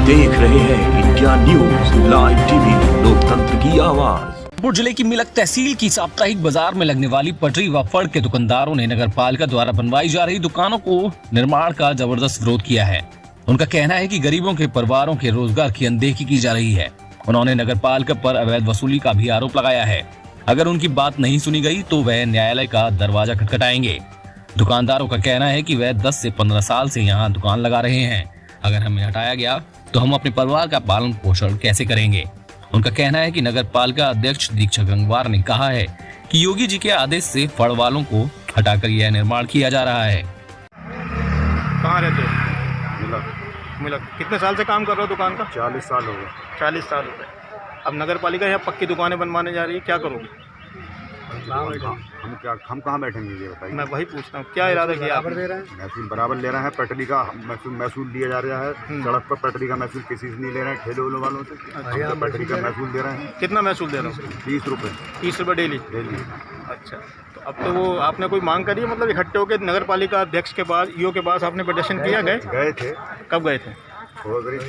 देख रहे हैं इंडिया न्यूज लाइव टीवी, लोकतंत्र की आवाज। रामपुर जिले की मिलक तहसील की साप्ताहिक बाजार में लगने वाली पटरी व फड़ के दुकानदारों ने नगर पालिका द्वारा बनवाई जा रही दुकानों को निर्माण का जबरदस्त विरोध किया है। उनका कहना है कि गरीबों के परिवारों के रोजगार की अनदेखी की जा रही है। उन्होंने नगर पालिका पर अवैध वसूली का भी आरोप लगाया है। अगर उनकी बात नहीं सुनी गई तो वह न्यायालय का दरवाजा खटखटाएंगे। दुकानदारों का कहना है कि वह 10 से 15 साल से यहाँ दुकान लगा रहे हैं। अगर हमें हटाया गया तो हम अपने परिवार का पालन पोषण कैसे करेंगे। उनका कहना है कि नगर पालिका अध्यक्ष दीक्षा गंगवार ने कहा है कि योगी जी के आदेश से फड़ वालों को हटाकर यह निर्माण किया जा रहा है। कहाँ रहते हो? मिलक। कितने साल से काम कर रहे हो दुकान का? 40 साल हो गए। 40 साल हो गए। अब नगर पालिका यहाँ पक्की दुकानें बनवाने जा रही है, क्या करोगे? हम कहाँ बैठेंगे ये बताइए। मैं वही पूछता हूँ, क्या इरादा किया आपने? महसूल बराबर ले रहे हैं, पटरी का महसूल लिया जा रहा है। सड़क पर पटरी का महसूल किसी से नहीं ले रहे हैं, ठेले वालों से। हम तो पटरी का महसूल दे रहे हैं। कितना महसूल दे रहे हो? 30 रुपये। 30 रुपये डेली? अच्छा, तो अब तो वो आपने कोई मांग करी है, मतलब इकट्ठे होकर नगर पालिका अध्यक्ष के पास, ईओ के पास आपने पिटीशन किया? गए थे। कब गए थे?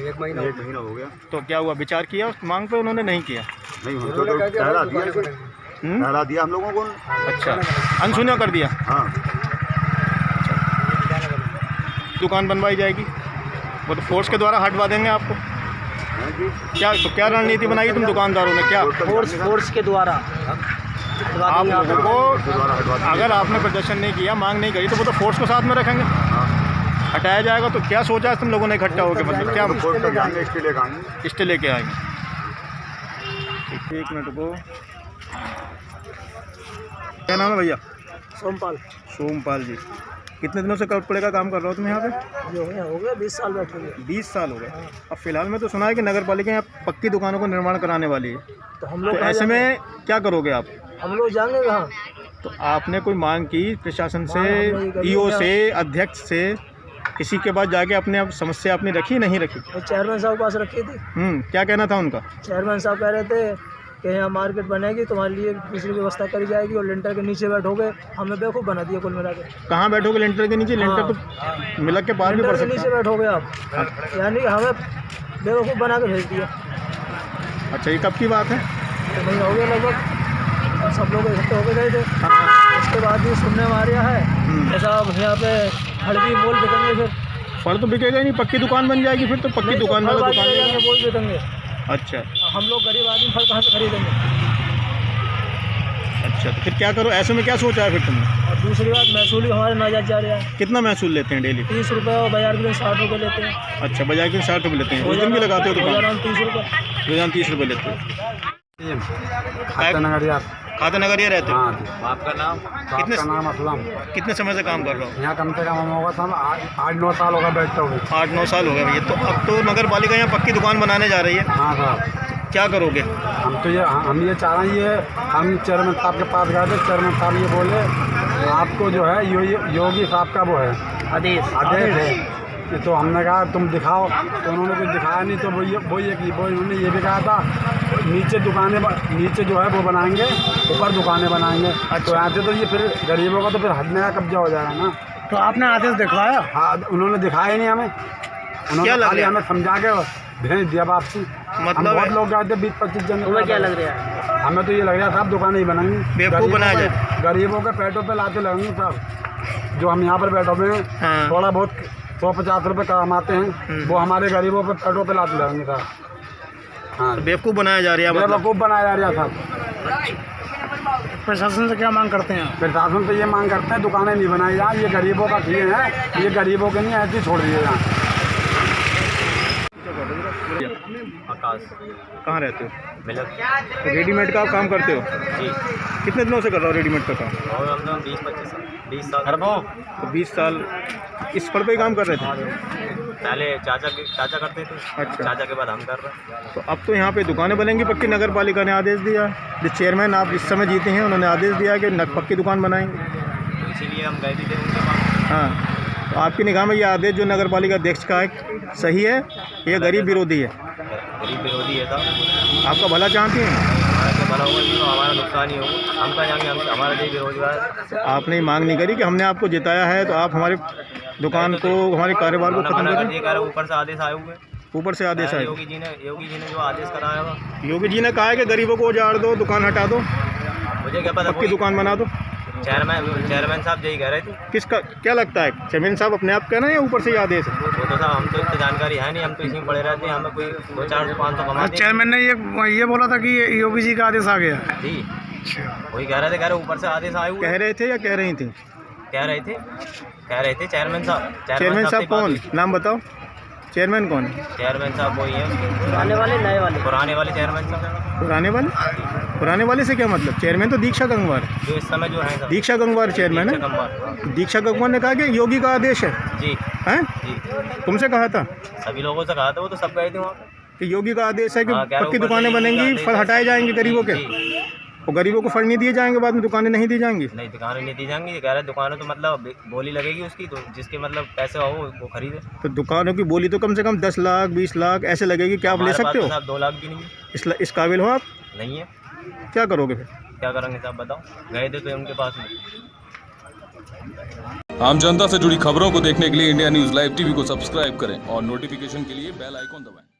एक महीना हो गया। तो क्या हुआ, विचार किया उस मांग पे? उन्होंने नहीं किया? नहीं, ठहरा दिया हम लोगों को। अच्छा, अनसुना कर दिया। हाँ, दुकान बनवाई जाएगी, वो तो फोर्स के द्वारा हटवा देंगे आपको। क्या तो क्या रणनीति बनाई तुम दुकानदारों ने? क्या फोर्स के द्वारा आप लोगों को, अगर आपने प्रदर्शन नहीं किया, मांग नहीं करी, तो वो तो फोर्स को साथ में रखेंगे, हटाया जाएगा। तो क्या सोचा है तुम लोगों ने इकट्ठा होकर? मतलब क्या स्टे लेके आएंगे? एक मिनट को, क्या नाम है भैया? सोमपाल जी। कितने दिनों से कपड़े का काम कर रहे हो तुम यहाँ पे? हो गया 20 साल बैठे हुए। 20 साल हो गए। अब फिलहाल में तो सुना है कि नगर पालिका यहाँ पक्की दुकानों को निर्माण कराने वाली है, तो हम लोग ऐसे में क्या करोगे आप? हम लोग जाएंगे कहाँ? तो आपने कोई मांग की प्रशासन से, ईओ से, अध्यक्ष से, किसी के पास जाके अपने आप समस्या अपनी रखी नहीं रखी? चेयरमैन साहब के पास रखी थी। क्या कहना था उनका? चेयरमैन साहब कह रहे थे कि यहाँ मार्केट बनेगी, तुम्हारे लिए दूसरी व्यवस्था करी जाएगी और लिंटर के नीचे बैठोगे। हमें बेवकूफ़ बना दिया कुल मिला के। कहाँ बैठोगे लिंटर के नीचे? लिंटर तो मिलक के पास भी पड़ सकता है। नीचे बैठोगे आप, यानी कि हमें बेवकूफ़ बना के भेज दिया। अच्छा, ये कब की बात है? तो महीना हो गया लगभग, सब लोग इकट्ठे होकर गए थे। उसके बाद भी सुनने में आ रहा है ऐसा यहाँ पे हल्दी मोल बिकेंगे। फिर फल तो बिकेगा ही नहीं, पक्की दुकान बन जाएगी फिर तो। पक्की दुकान वाला दुकान मोल बिकेंगे। अच्छा, हम लोग गरीब आदमी फल कहाँ से खरीदेंगे? अच्छा, तो फिर क्या करो? ऐसे में क्या सोचा है फिर तुमने? और दूसरी बात, महसूल हमारे नाजायज जा रहा है। कितना महसूल लेते हैं डेली? 30 रुपये और बाजार के दिन 60 रुपये लेते हैं। अच्छा, बाजार के 60 रुपये लेते हैं। उस दिन भी लगाते हो दुकान? 30 रुपये। रोजाना 30 रुपये लेते हो। खाता नगरिया रहते हो? आपका नाम? नाम असलम। कितने समय से काम कर रहे हो? यहाँ कम से कम होगा सब 8-9 साल होगा बैठते हुए। 8-9 साल हो गए भैया। तो अब तो नगर पालिका यहाँ पक्की दुकान बनाने जा रही है। हाँ साहब। क्या करोगे? हम ये चाह रहे हैं, हम चेयरमैन साहब के पास गए थे। चेयरमैन साहब ये बोले आपको जो है योगी साहब का वो है आदेश है। तो हमने कहा तुम दिखाओ, तो उन्होंने कुछ दिखाया नहीं। तो उन्होंने ये भी कहा था नीचे दुकानें, नीचे जो है वो बनाएंगे, ऊपर दुकानें बनाएंगे। तो यहाँ से तो ये फिर गरीबों का तो फिर हटने का कब्जा हो जाएगा ना। तो आपने आदेश दिखवाया? हाँ, उन्होंने दिखाया ही नहीं हमें। उन्होंने खाली हमें समझा के भेज दिया वापसी। मतलब बहुत लोग गए थे 20-25 जन। तुम्हें क्या लग रहा है? हमें तो ये लग रहा है साहब दुकानें ही बनाएंगी, बेवकूफ़ बनाया जाए। गरीबों के पेटों पे लाते लगेंगे साहब। जो हम यहाँ पर बैठे हुए हैं, थोड़ा बहुत 150 रुपये कमाते हैं, वो हमारे गरीबों पे पेटों पे लाते लगेंगे साहब। हाँ, बेवकूफ़ बनाया जा रहा है। बेवकूफ़ बनाया जा रहा है साहब। प्रशासन से क्या मांग करते हैं? प्रशासन से ये मांग करते हैं दुकानें नहीं बनाई जाए। ये गरीबों का किए हैं, ये गरीबों के नहीं, ऐसे ही छोड़ दिए यहाँ। आकाश। कहाँ रहते हो? मिलक। रेडीमेड का आप काम करते हो? जी। कितने दिनों से कर रहे हो रेडीमेड का काम? और हम लोग 20 साल। तो 20 साल इस पर पे ही काम कर रहे थे? पहले चाचा करते थे। अच्छा। चाचा के बाद हम कर रहे हैं। तो अब तो यहाँ पे दुकानें बनेंगी पक्की। नगर पालिका ने आदेश दिया, जो चेयरमैन आप इस समय जीते हैं, उन्होंने आदेश दिया कि पक्की दुकान बनाएंगे। इसीलिए हम गए भी थे उनके पास। हाँ, तो आपकी निगाह में ये आदेश जो नगर पालिका अध्यक्ष का है सही है या गरीब विरोधी है? गरीब विरोधी है साहब। आपका भला चाहती हैं? हमारा भला होगा तो हमारा नुकसान ही होगा। हम कहाँ जाएंगे? हम हमारा जो बेरोजगार। आपने मांग नहीं करी कि हमने आपको जिताया है तो आप हमारे दुकान को, हमारे कारोबार को खत्म करें? ऊपर से आदेश आए हुए। ऊपर से आदेश आया। योगी जी ने जो आदेश कराया होगा। योगी जी ने कहा है कि गरीबों को उजाड़ दो, दुकान हटा दो, मुझे क्या पता, सबकी दुकान बना दो। चेयरमैन साहब यही कह रहे थे। किसका क्या लगता है, चेयरमैन साहब अपने आप कह रहे हैं या ऊपर से ही आदेश है? वो तो साहब हम तो इतनी जानकारी है नहीं, हम तो इसी में पड़े रहते हैं, हमें कोई 200-400-500 कमाते हैं। चेयरमैन ने ये बोला था कि योगी जी का आदेश आ गया। जी वही कह रहे थे, ऊपर से आदेश आए हुए। कह रहे थे या कह रही थी? कह रहे थे चेयरमैन साहब। चेयरमैन साहब कौन, नाम बताओ, चेयरमैन कौन है? चेयरमैन साहब वही है, पुराने वाले नए वाले? पुराने वाले चेयरमैन साहब। पुराने वाले से क्या मतलब? चेयरमैन तो दीक्षा गंगवार है। जो इस समय जो है साहब, दीक्षा गंगवार चेयरमैन है। गंगवार। दीक्षा गंगवार ने कहा कि योगी का आदेश है। जी हैं? जी तुमसे कहा था सभी लोगों से कहा था, वो तो सब गए थे वहाँ पे। कि योगी का आदेश है कि हाँ, कह रहे पक्की ऊपर दुकानें से बनेंगी, आदेश फल है। हटाए जाएंगे गरीबों के, जी। और गरीबों को फल नहीं दिए जाएंगे, बाद में दुकानें नहीं दी जाएंगी। नहीं दुकानें नहीं दी जाएंगी, कह रहे दुकानें तो मतलब बोली लगेगी उसकी, तो जिसके मतलब पैसे हो वो खरीदे। तो दुकानों की बोली तो कम से कम 10 लाख 20 लाख ऐसे लगेगी। क्या आप ले हमारे सकते पास हो? तो साहब 2 लाख भी नहीं है। इस काबिल हो आप? नहीं है, क्या करोगे फिर? क्या करेंगे साहब बताओ, गए थे तो उनके पास में। आम जनता से जुड़ी खबरों को देखने के लिए इंडिया न्यूज लाइव टीवी को सब्सक्राइब करें और नोटिफिकेशन के लिए बेल आइकॉन दबाएं।